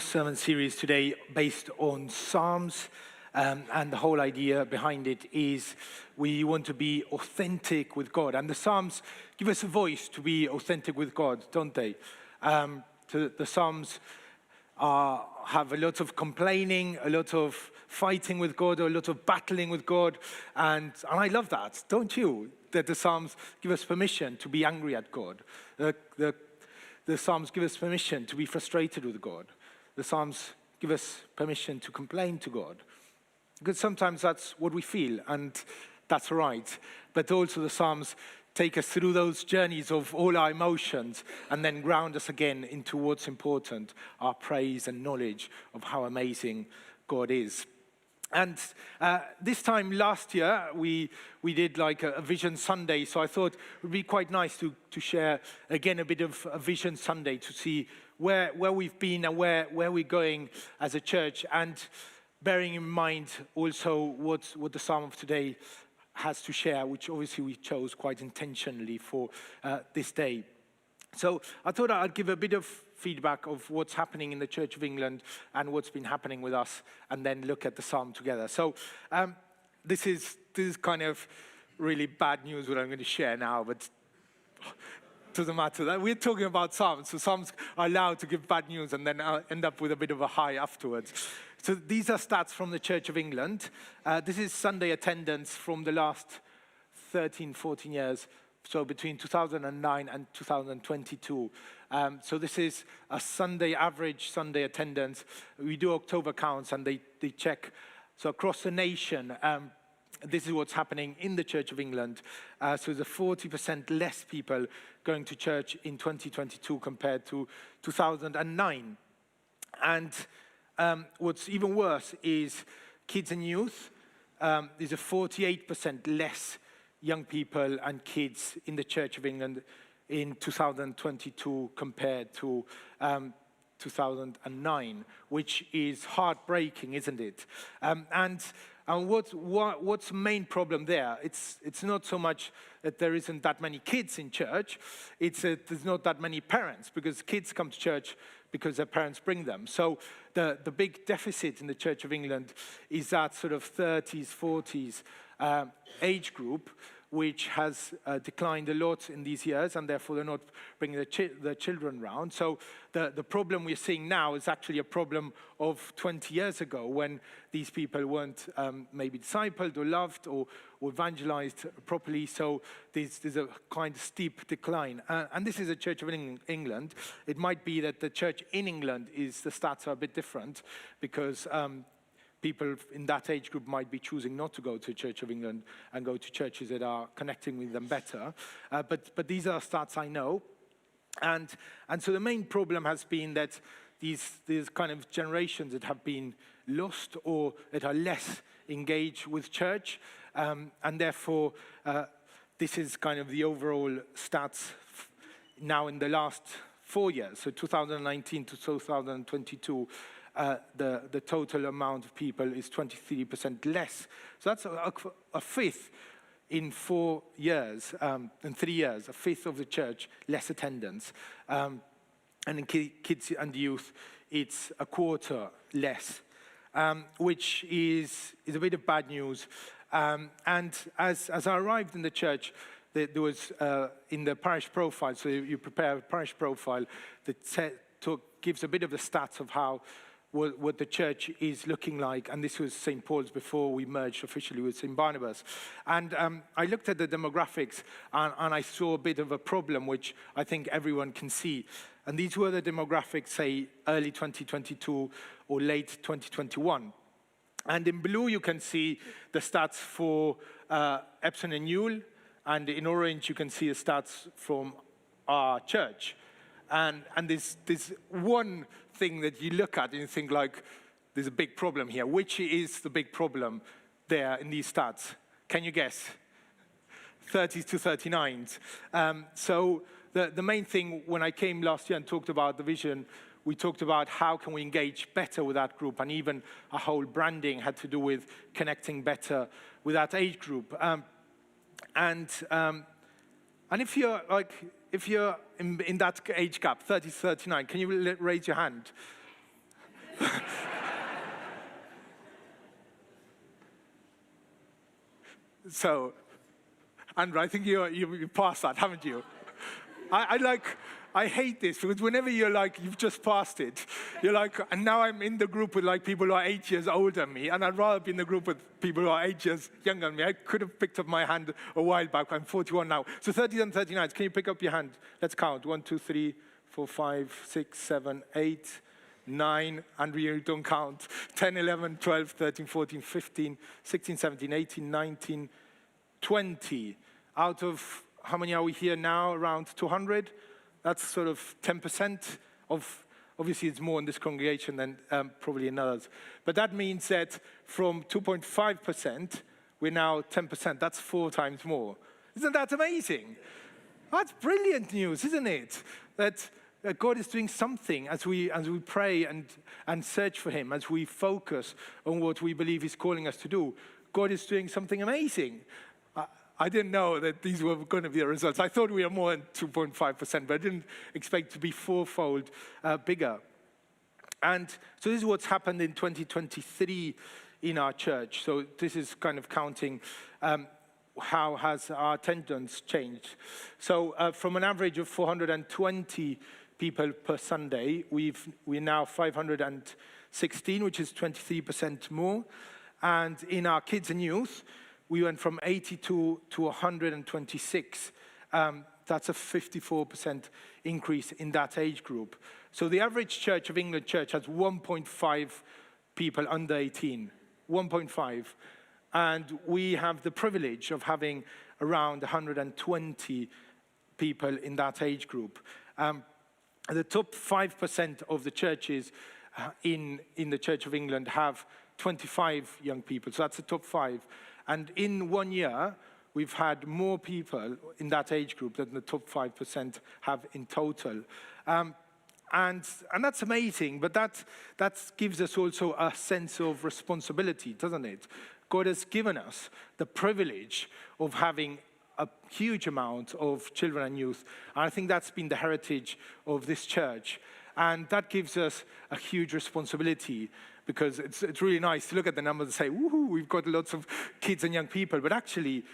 Sermon series today based on Psalms, and the whole idea behind it is we want to be authentic with God. And the Psalms give us a voice to be authentic with God, don't they? The Psalms have a lot of complaining, a lot of fighting with God, or a lot of battling with God. And I love that, don't you? That the Psalms give us permission to be angry at God. The Psalms give us permission to be frustrated with God. The Psalms give us permission to complain to God. Because sometimes that's what we feel, and that's right. But also the Psalms take us through those journeys of all our emotions and then ground us again into what's important, our praise and knowledge of how amazing God is. And this time last year, we did like a Vision Sunday, so I thought it would be quite nice to share again a bit of a Vision Sunday to see where we've been and where we're going as a church, and bearing in mind also what the Psalm of today has to share, which obviously we chose quite intentionally for this day. So I thought I'd give a bit of feedback of what's happening in the Church of England and what's been happening with us, and then look at the Psalm together. So this is kind of really bad news what I'm going to share now, but doesn't matter. That we're talking about Psalms, so Psalms are allowed to give bad news and then end up with a bit of a high afterwards. So these are stats from the Church of England. This is Sunday attendance from the last 13, 14 years. So between 2009 and 2022. So this is a Sunday average Sunday attendance. We do October counts and they check. So across the nation, this is what's happening in the Church of England. So there's 40% less people going to church in 2022 compared to 2009. And what's even worse is kids and youth. There's a 48% less young people and kids in the Church of England in 2022 compared to 2009, which is heartbreaking, isn't it? And what's the main problem there? It's not so much that there isn't that many kids in church, it's that there's not that many parents, because kids come to church because their parents bring them. So the big deficit in the Church of England is that sort of 30s, 40s age group, which has declined a lot in these years, and therefore they're not bringing the children round. So the problem we're seeing now is actually a problem of 20 years ago, when these people weren't maybe discipled or loved or evangelized properly. So there's a kind of steep decline. And this is a Church of England. It might be that the church in England the stats are a bit different, because people in that age group might be choosing not to go to Church of England and go to churches that are connecting with them better. But these are stats I know. And so the main problem has been that these kind of generations that have been lost or that are less engaged with church. And therefore, this is kind of the overall stats now in the last 4 years. So 2019 to 2022. The total amount of people is 23% less. So that's a fifth in 4 years, in 3 years, a fifth of the church, less attendance. And in kids and youth, it's a quarter less, which is a bit of bad news. And as I arrived in the church, there was in the parish profile, so you prepare a parish profile that gives a bit of the stats of how what the church is looking like. And this was St. Paul's before we merged officially with St. Barnabas. And I looked at the demographics and I saw a bit of a problem, which I think everyone can see. And these were the demographics, say, early 2022 or late 2021. And in blue, you can see the stats for Epsom and Newell. And in orange, you can see the stats from our church. And there's one thing that you look at and you think, like, there's a big problem here. Which is the big problem there in these stats? Can you guess? 30s to 39s. So the main thing when I came last year and talked about the vision, we talked about how can we engage better with that group, and even our whole branding had to do with connecting better with that age group. And if you're in that age gap, 30 to 39, can you raise your hand? So, Andrew, I think you passed that, haven't you? I hate this because whenever you're like, you've just passed it, you're like, and now I'm in the group with like people who are 8 years older than me, and I'd rather be in the group with people who are 8 years younger than me. I could have picked up my hand a while back. I'm 41 now. So 30s and 39s, can you pick up your hand? Let's count. 1, 2, 3, 4, 5, 6, 7, 8, 9, and we don't count. 10, 11, 12, 13, 14, 15, 16, 17, 18, 19, 20. Out of, how many are we here now? Around 200? That's sort of 10% of, obviously it's more in this congregation than probably in others. But that means that from 2.5%, we're now 10%. That's 4 times more. Isn't that amazing? That's brilliant news, isn't it? That God is doing something as we pray and search for him, as we focus on what we believe he's calling us to do. God is doing something amazing. I didn't know that these were going to be the results. I thought we were more than 2.5%, but I didn't expect to be 4-fold bigger. And so this is what's happened in 2023 in our church. So this is kind of counting how has our attendance changed. So from an average of 420 people per Sunday, we're now 516, which is 23% more. And in our kids and youth, we went from 82 to 126. That's a 54% increase in that age group. So the average Church of England church has 1.5 people under 18, 1.5. And we have the privilege of having around 120 people in that age group. The top 5% of the churches in the Church of England have 25 young people. So that's the top 5. And in 1 year, we've had more people in that age group than the top 5% have in total. And that's amazing, but that gives us also a sense of responsibility, doesn't it? God has given us the privilege of having a huge amount of children and youth. And I think that's been the heritage of this church. And that gives us a huge responsibility, because it's really nice to look at the numbers and say, woohoo, we've got lots of kids and young people. But actually,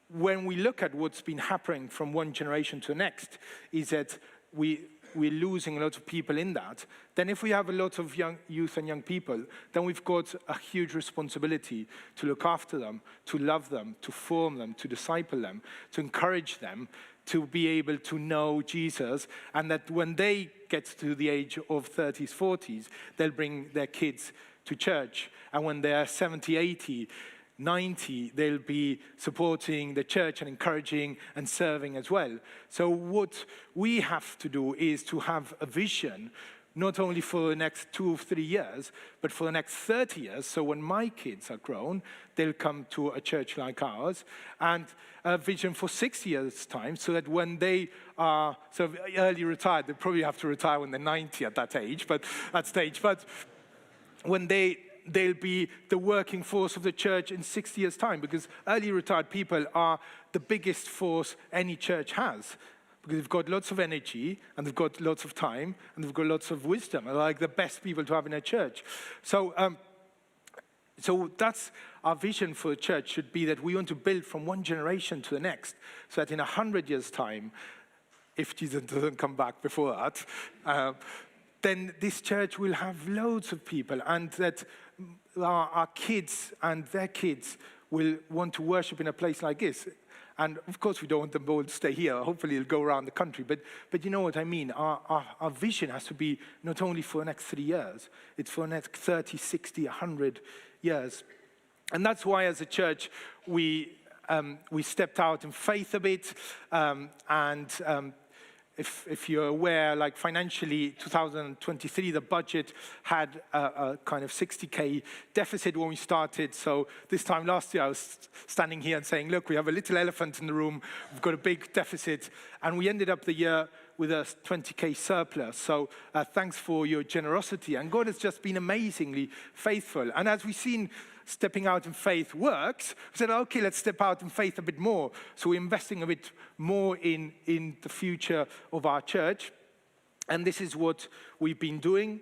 when we look at what's been happening from one generation to the next, is that we're losing a lot of people in that. Then if we have a lot of young youth and young people, then we've got a huge responsibility to look after them, to love them, to form them, to disciple them, to encourage them, to be able to know Jesus, and that when they get to the age of 30s, 40s, they'll bring their kids to church. And when they're 70, 80, 90, they'll be supporting the church and encouraging and serving as well. So what we have to do is to have a vision, not only for the next 2 or 3 years, but for the next 30 years. So when my kids are grown, they'll come to a church like ours, and a vision for 6 years' time, so that when they are sort of early retired, they probably have to retire when they're 90 at that age, but when they'll be the working force of the church in 6 years' time, because early retired people are the biggest force any church has, because they've got lots of energy, and they've got lots of time, and they've got lots of wisdom. They're like the best people to have in a church. So that's our vision for the church, should be that we want to build from one generation to the next, so that in 100 years' time, if Jesus doesn't come back before that, then this church will have loads of people, and that our kids and their kids will want to worship in a place like this. And of course, we don't want them all to stay here. Hopefully, it'll go around the country. But you know what I mean? Our vision has to be not only for the next 3 years, it's for the next 30, 60, 100 years. And that's why, as a church, we stepped out in faith a bit. If you're aware, like financially, 2023, the budget had a kind of 60K deficit when we started. So this time last year, I was standing here and saying, look, we have a little elephant in the room. We've got a big deficit. And we ended up the year with a 20K surplus. So thanks for your generosity. And God has just been amazingly faithful. And as we've seen, stepping out in faith works, we said, okay, let's step out in faith a bit more. So we're investing a bit more in the future of our church. And this is what we've been doing.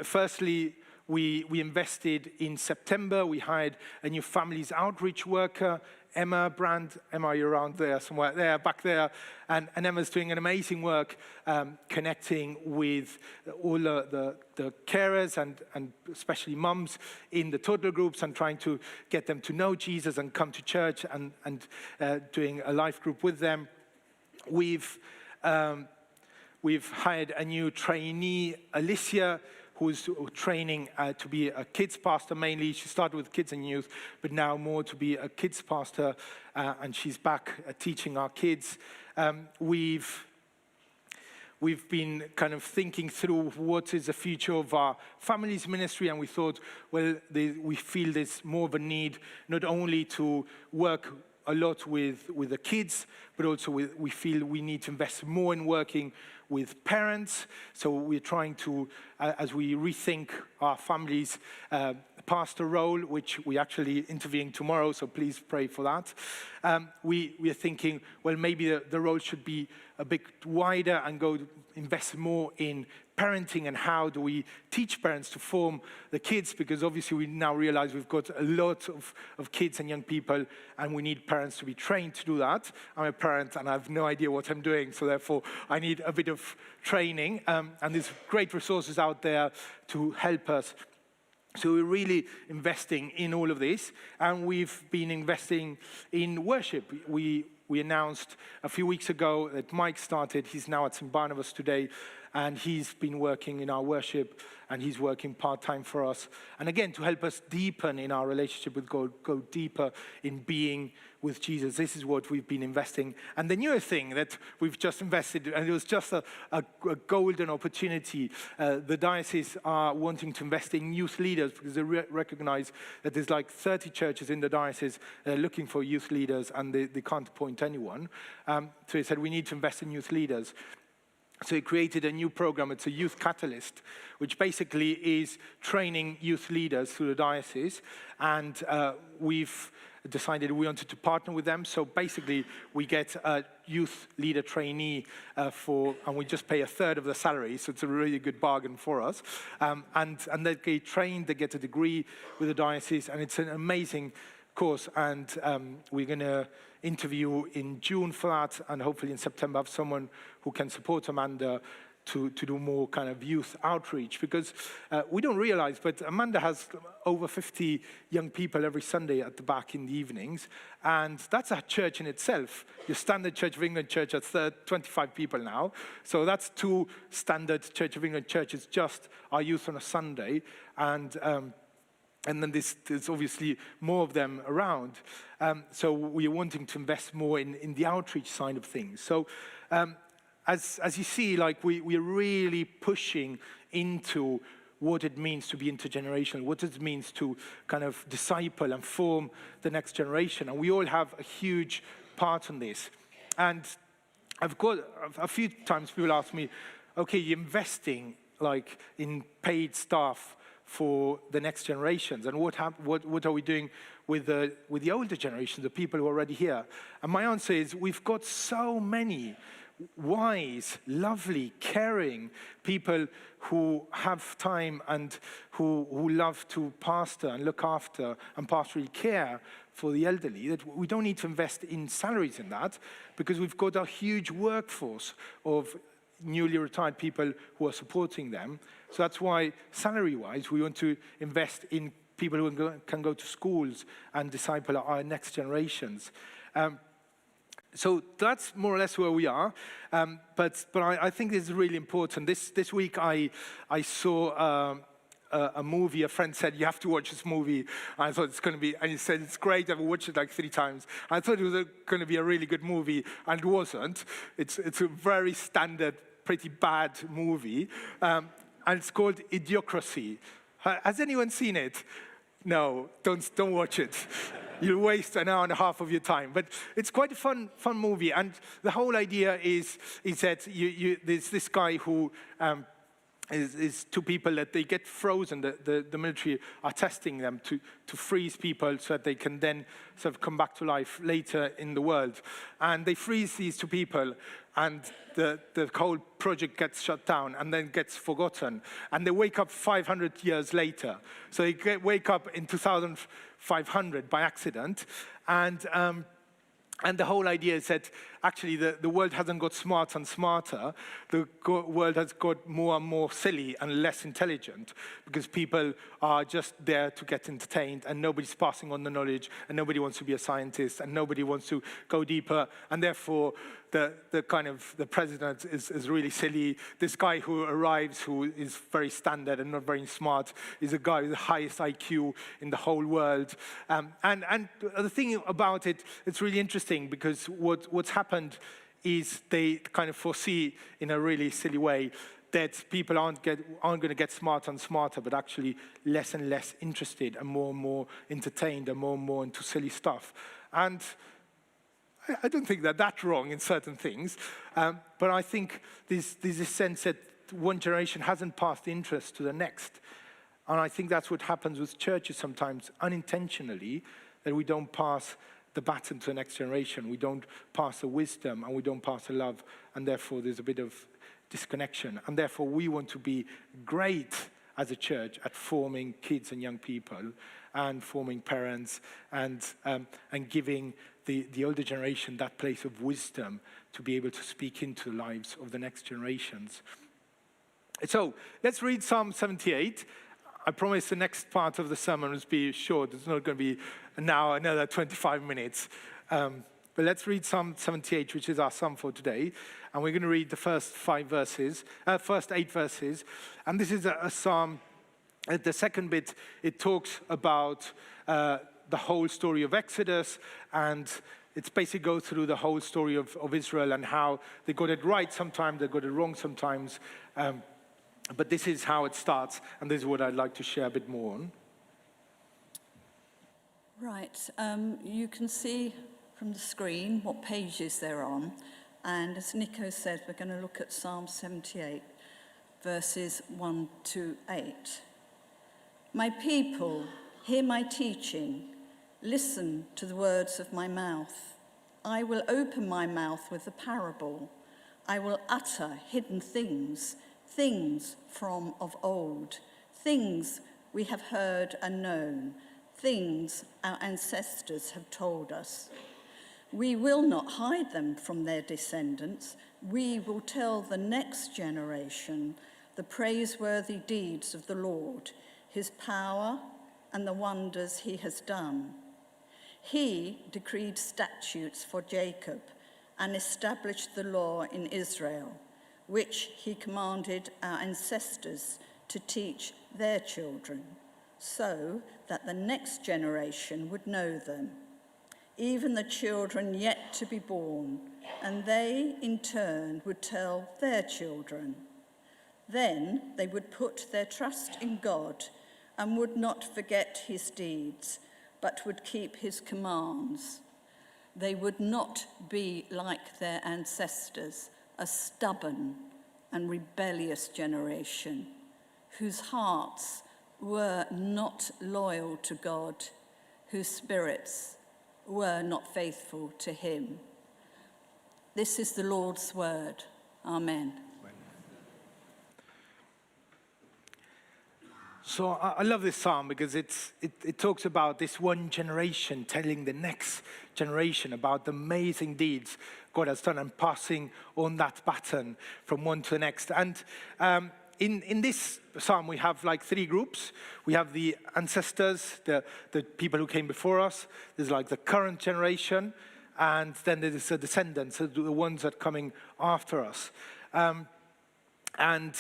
Firstly, we invested in September. We hired a new families outreach worker, Emma Brand. Emma, you're around there somewhere, there, back there. And Emma's doing an amazing work connecting with all the carers and especially mums in the toddler groups and trying to get them to know Jesus and come to church and doing a life group with them. We've hired a new trainee, Alicia, who's training to be a kids pastor mainly. She started with kids and youth, but now more to be a kids pastor, and she's back teaching our kids. We've been kind of thinking through what is the future of our families ministry, and we thought, well, we feel there's more of a need not only to work a lot with the kids, but also we feel we need to invest more in working with parents. So we're trying to, as we rethink our families' pastor role, which we're actually interviewing tomorrow, so please pray for that. We are thinking, well, maybe the role should be a bit wider and invest more in parenting and how do we teach parents to form the kids, because obviously we now realize we've got a lot of kids and young people and we need parents to be trained to do that. I'm a parent and I have no idea what I'm doing, so therefore I need a bit of training, and there's great resources out there to help us. So we're really investing in all of this, and we've been investing in worship. We announced a few weeks ago that Mike started. He's now at St. Barnabas today, and he's been working in our worship, and he's working part-time for us. And again, to help us deepen in our relationship with God, go deeper in being with Jesus. This is what we've been investing. And the newer thing that we've just invested, and it was just a golden opportunity, the diocese are wanting to invest in youth leaders because they recognize that there's like 30 churches in the diocese looking for youth leaders, and they can't appoint anyone. So they said, we need to invest in youth leaders. So he created a new program. It's a youth catalyst, which basically is training youth leaders through the diocese. And we've decided we wanted to partner with them. So basically, we get a youth leader trainee and we just pay a third of the salary. So it's a really good bargain for us. And they get trained, they get a degree with the diocese, and it's an amazing course. And we're going to interview in June for that, and hopefully in September have someone who can support Amanda to do more kind of youth outreach, because we don't realize, but Amanda has over 50 young people every Sunday at the back in the evenings, and that's a church in itself. Your standard Church of England church has 25 people now, so that's 2 standard Church of England churches, just our youth on a Sunday, and then there's obviously more of them around. So we're wanting to invest more in the outreach side of things. So as you see, like we're really pushing into what it means to be intergenerational, what it means to kind of disciple and form the next generation. And we all have a huge part in this. And I've got a few times people ask me, okay, you're investing like in paid staff for the next generations, and what are we doing with the older generation, the people who are already here? And my answer is, we've got so many wise, lovely, caring people who have time and who love to pastor and look after and pastorally care for the elderly, that we don't need to invest in salaries in that, because we've got a huge workforce of newly retired people who are supporting them. So that's why, salary-wise, we want to invest in people who can go to schools and disciple our next generations. So that's more or less where we are. But I think this is really important. This week I saw a movie. A friend said, you have to watch this movie. I thought it's going to be, and he said, it's great. I've watched it like 3 times. I thought it was going to be a really good movie, and it wasn't. It's a very standard, pretty bad movie. And it's called Idiocracy. Has anyone seen it? No, don't watch it. You'll waste an hour and a half of your time. But it's quite a fun movie. And the whole idea is that there's this guy who is two people that they get frozen. The military are testing them to freeze people so that they can then sort of come back to life later in the world. And they freeze these two people, and the whole project gets shut down and then gets forgotten. And they wake up 500 years later. So they wake up in 2500 by accident. And the whole idea is that actually the world hasn't got smarter and smarter. The world has got more and more silly and less intelligent because people are just there to get entertained and nobody's passing on the knowledge and nobody wants to be a scientist and nobody wants to go deeper. And therefore, the president is really silly. This guy who arrives, who is very standard and not very smart, is a guy with the highest IQ in the whole world. And the thing about it, it's really interesting because what's happened is they kind of foresee in a really silly way that people aren't going to get smarter and smarter, but actually less and less interested and more entertained and more into silly stuff. And I don't think that that's wrong in certain things, but I think there's this sense that one generation hasn't passed the interest to the next. And I think that's what happens with churches sometimes, unintentionally, that we don't pass the baton to the next generation. We don't pass the wisdom and we don't pass the love, and therefore there's a bit of disconnection. And therefore we want to be great as a church at forming kids and young people and forming parents and giving the older generation that place of wisdom to be able to speak into the lives of the next generations. So let's read Psalm 78. I promise the next part of the sermon will be short. It's not going to be now another 25 minutes. But let's read Psalm 78, which is our psalm for today. And we're going to read the first 8 verses. And this is a psalm. The second bit, it talks about the whole story of Exodus, and it's basically goes through the whole story of Israel and how they got it right sometimes, they got it wrong sometimes. But this is how it starts, and this is what I'd like to share a bit more on. Right, you can see from the screen what pages they're on. And as Nico said, we're going to look at Psalm 78, verses 1 to 8. My people, hear my teaching. Listen to the words of my mouth. I will open my mouth with a parable. I will utter hidden things, things from of old, things we have heard and known, things our ancestors have told us. We will not hide them from their descendants. We will tell the next generation the praiseworthy deeds of the Lord, his power and the wonders he has done. He decreed statutes for Jacob and established the law in Israel, which he commanded our ancestors to teach their children, so that the next generation would know them, even the children yet to be born, and they in turn would tell their children. Then they would put their trust in God and would not forget his deeds, but would keep his commands. They would not be like their ancestors, a stubborn and rebellious generation, whose hearts were not loyal to God, whose spirits were not faithful to him. This is the Lord's word. Amen. So I love this psalm because it talks about this one generation telling the next generation about the amazing deeds God has done and passing on that baton from one to the next. And in this psalm, we have like 3 groups. We have the ancestors, the people who came before us. There's like the current generation, and then there's the descendants, the ones that are coming after us. And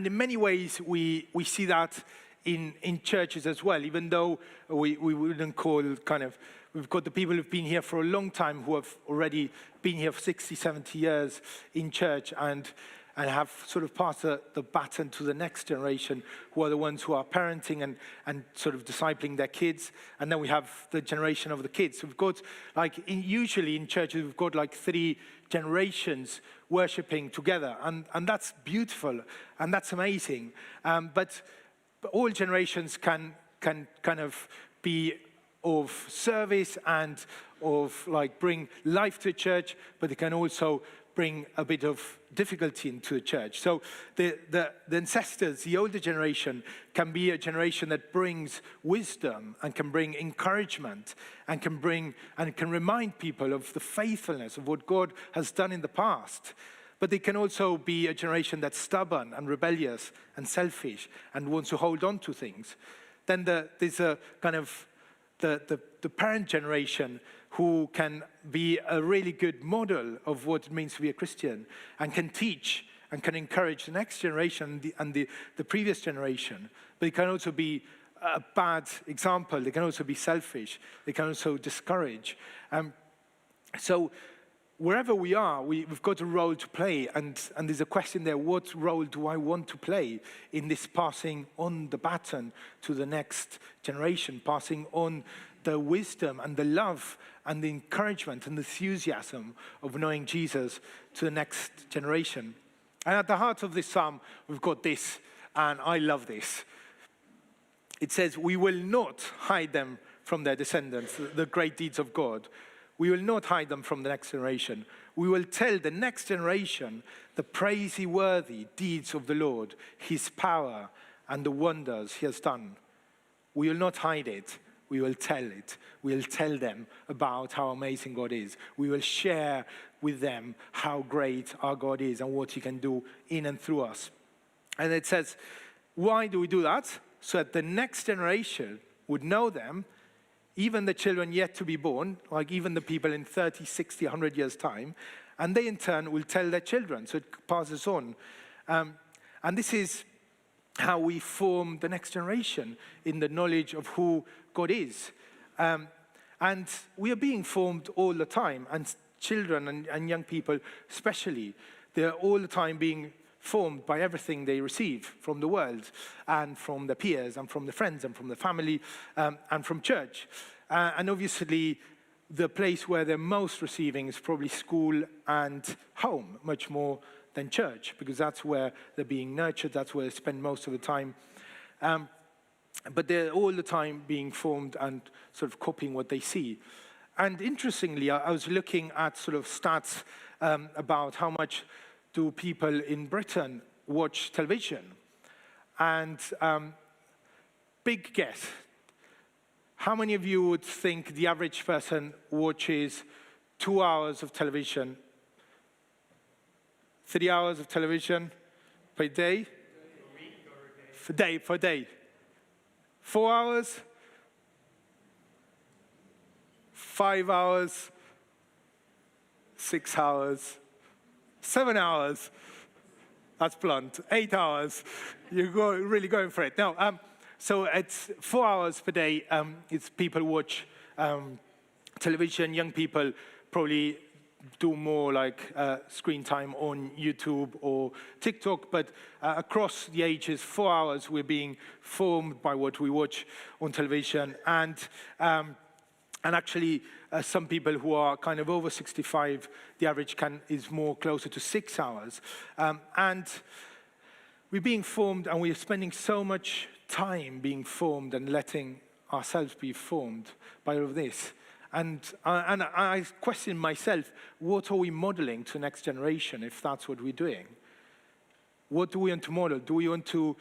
in many ways, we see that in churches as well, even though we wouldn't call we've got the people who've been here for a long time who have already been here for 60, 70 years in church. And and have sort of passed the baton to the next generation, who are the ones who are parenting and sort of discipling their kids. And then we have the generation of the kids. So we've got, usually in churches, we've got like 3 generations worshiping together. And that's beautiful, and that's amazing. But all generations can kind of be of service and of bring life to a church, but they can also bring a bit of difficulty into a church. So the ancestors, the older generation, can be a generation that brings wisdom and can bring encouragement and can remind people of the faithfulness of what God has done in the past. But they can also be a generation that's stubborn and rebellious and selfish and wants to hold on to things. Then there's a kind of the parent generation who can be a really good model of what it means to be a Christian and can teach and can encourage the next generation and the previous generation. But it can also be a bad example. They can also be selfish. They can also discourage. So wherever we are, we've got a role to play. And there's a question there, what role do I want to play in this passing on the baton to the next generation, passing on the wisdom and the love and the encouragement and the enthusiasm of knowing Jesus to the next generation? And at the heart of this psalm, we've got this, and I love this. It says, we will not hide them from their descendants, the great deeds of God. We will not hide them from the next generation. We will tell the next generation the praiseworthy deeds of the Lord, his power, and the wonders he has done. We will not hide it. We will tell it. We will tell them about how amazing God is. We will share with them how great our God is and what he can do in and through us. And it says, why do we do that? So that the next generation would know them, even the children yet to be born, like even the people in 30, 60, 100 years' time, and they in turn will tell their children, so it passes on. And this is how we form the next generation in the knowledge of who God is. And we are being formed all the time, and children and young people especially, they're all the time being formed by everything they receive from the world and from their peers and from their friends and from the family and from church. And obviously, the place where they're most receiving is probably school and home, much more than church, because that's where they're being nurtured, that's where they spend most of the time. But they're all the time being formed and sort of copying what they see. And interestingly, I was looking at sort of stats about how much do people in Britain watch television. And big guess. How many of you would think the average person watches 2 hours of television, 3 hours of television per day? Per day. 4 hours? 5 hours? 6 hours? 7 hours? That's blunt. 8 hours. You're really going for it. Now, so it's 4 hours per day. It's people watch television. Young people probably do more like screen time on YouTube or TikTok, but across the ages, 4 hours we're being formed by what we watch on television. And actually, some people who are kind of over 65, the average is more closer to 6 hours. And we're being formed, and we're spending so much time being formed and letting ourselves be formed by all of this. And I question myself, what are we modeling to the next generation if that's what we're doing? What do we want to model? Do we want to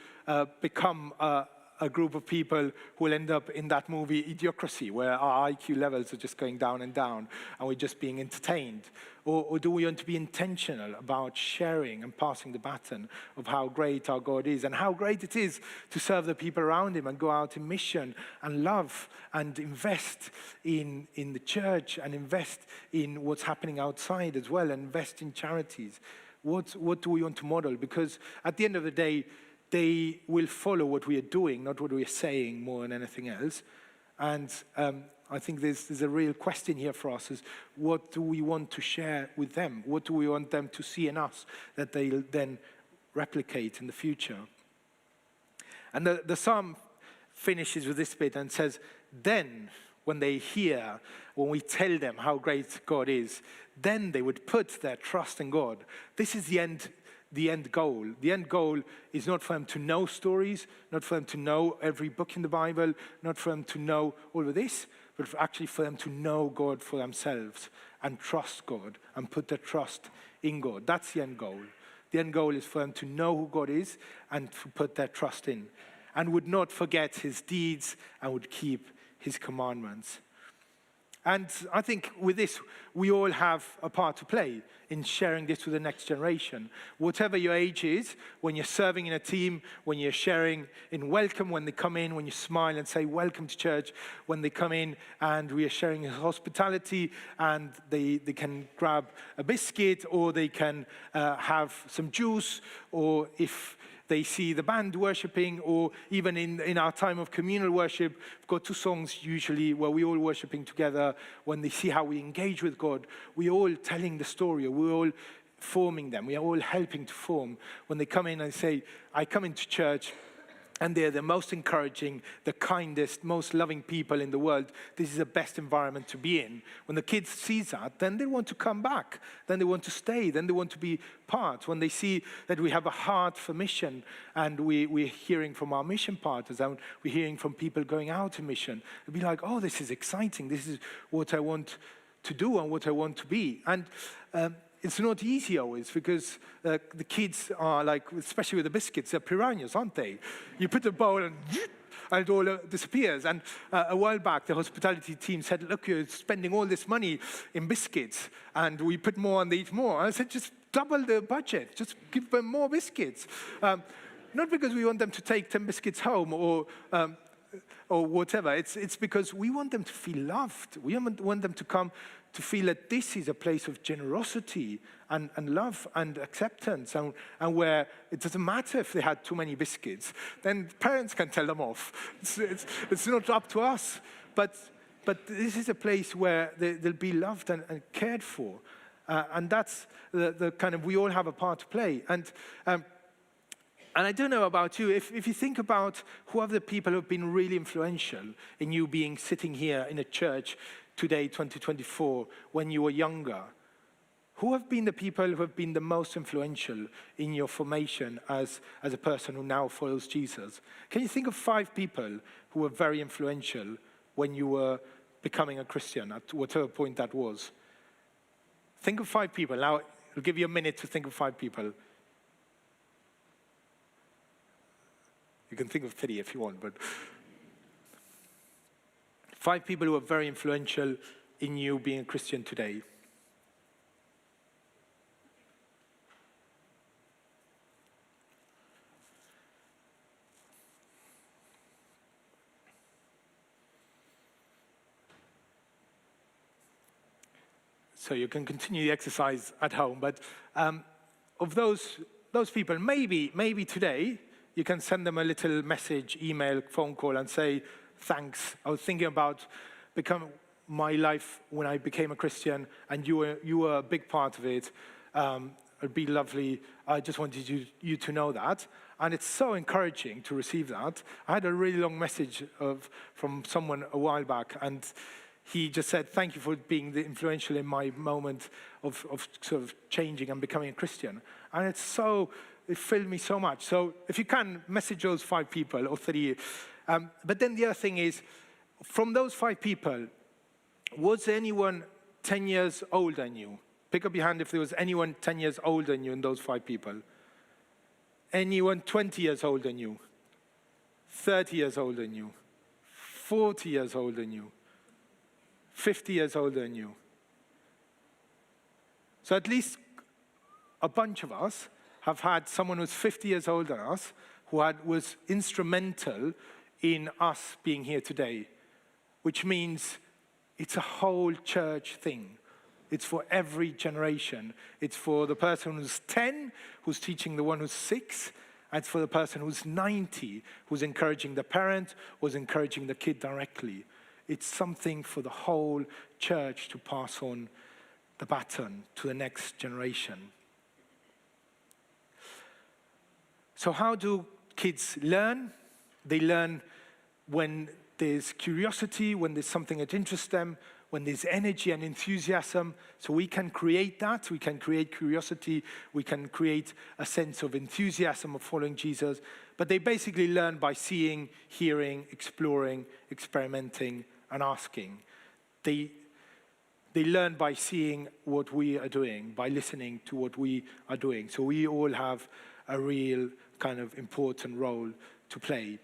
become a group of people who will end up in that movie Idiocracy, where our IQ levels are just going down and down, and we're just being entertained? Or do we want to be intentional about sharing and passing the baton of how great our God is and how great it is to serve the people around him and go out in mission and love and invest in the church and invest in what's happening outside as well and invest in charities? What do we want to model? Because at the end of the day, they will follow what we are doing, not what we are saying more than anything else. And I think there's a real question here for us, is what do we want to share with them? What do we want them to see in us that they'll then replicate in the future? And the psalm finishes with this bit and says, then when they hear, when we tell them how great God is, then they would put their trust in God. This is the end goal. The end goal is not for them to know stories, not for them to know every book in the Bible, not for them to know all of this, but actually for them to know God for themselves and trust God and put their trust in God. That's the end goal. The end goal is for them to know who God is and to put their trust in, and would not forget his deeds and would keep his commandments. And I think with this, we all have a part to play in sharing this with the next generation. Whatever your age is, when you're serving in a team, when you're sharing in welcome, when they come in, when you smile and say welcome to church, when they come in and we are sharing hospitality and they can grab a biscuit or they can have some juice, or if they see the band worshiping, or even in our time of communal worship, we've got 2 songs usually where we're all worshiping together. When they see how we engage with God, we're all telling the story, or we're all forming them. We are all helping to form. When they come in and say, I come into church, and they're the most encouraging, the kindest, most loving people in the world. This is the best environment to be in. When the kids see that, then they want to come back. Then they want to stay. Then they want to be part. When they see that we have a heart for mission, and we're hearing from our mission partners, and we're hearing from people going out in mission, they'll be like, oh, this is exciting. This is what I want to do and what I want to be. And it's not easy always, because the kids are like, especially with the biscuits, they're piranhas, aren't they? You put a bowl and it all disappears. And a while back, the hospitality team said, look, you're spending all this money in biscuits, and we put more and they eat more. And I said, just double the budget. Just give them more biscuits. Not because we want them to take 10 biscuits home or whatever. It's because we want them to feel loved. We want them to come to feel that this is a place of generosity and love and acceptance, and where it doesn't matter if they had too many biscuits. Then parents can tell them off. It's not up to us. But this is a place where they'll be loved and cared for. And that's the kind of, we all have a part to play. And I don't know about you, if you think about who are the people who have been really influential in you being sitting here in a church today, 2024, when you were younger, who have been the people who have been the most influential in your formation as a person who now follows Jesus? Can you think of 5 people who were very influential when you were becoming a Christian, at whatever point that was? Think of 5 people. Now, I'll give you a minute to think of 5 people. You can think of 3 if you want, but 5 people who are very influential in you being a Christian today. So you can continue the exercise at home, but of those people, maybe today, you can send them a little message, email, phone call, and say, thanks. I was thinking about my life when I became a Christian, and you were a big part of it. It'd be lovely. I just wanted you to know that. And it's so encouraging to receive that. I had a really long message from someone a while back, and he just said, thank you for being influential in my moment of sort of changing and becoming a Christian. And it filled me so much. So if you can, message those 5 people or 3. But then the other thing is, from those 5 people, was anyone 10 years older than you? Pick up your hand if there was anyone 10 years older than you in those 5 people. Anyone 20 years older than you? 30 years older than you? 40 years older than you? 50 years older than you? So at least a bunch of us have had someone who's 50 years older than us who was instrumental in us being here today, which means it's a whole church thing. It's for every generation. It's for the person who's 10, who's teaching the one who's 6, and it's for the person who's 90, who's encouraging the parent, who's encouraging the kid directly. It's something for the whole church to pass on the baton to the next generation. So how do kids learn? They learn when there's curiosity, when there's something that interests them, when there's energy and enthusiasm. So we can create that. We can create curiosity. We can create a sense of enthusiasm of following Jesus. But they basically learn by seeing, hearing, exploring, experimenting, and asking. They learn by seeing what we are doing, by listening to what we are doing. So we all have a real kind of important role to play.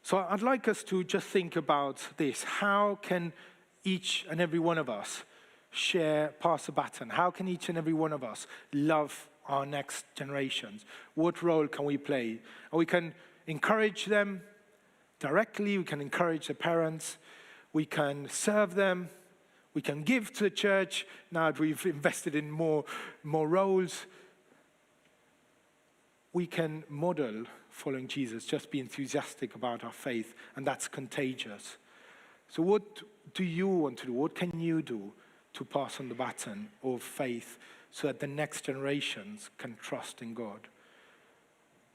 So I'd like us to just think about this. How can each and every one of us pass the baton? How can each and every one of us love our next generations? What role can we play? And we can encourage them directly. We can encourage the parents. We can serve them. We can give to the church now that we've invested in more roles. We can model following Jesus, just be enthusiastic about our faith, and that's contagious. So what do you want to do? What can you do to pass on the baton of faith so that the next generations can trust in God?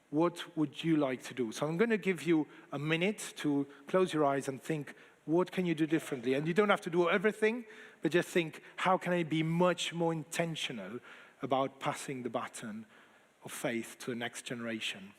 What would you like to do? So I'm going to give you a minute to close your eyes and think, what can you do differently? And you don't have to do everything, but just think, how can I be much more intentional about passing the baton of faith to the next generation?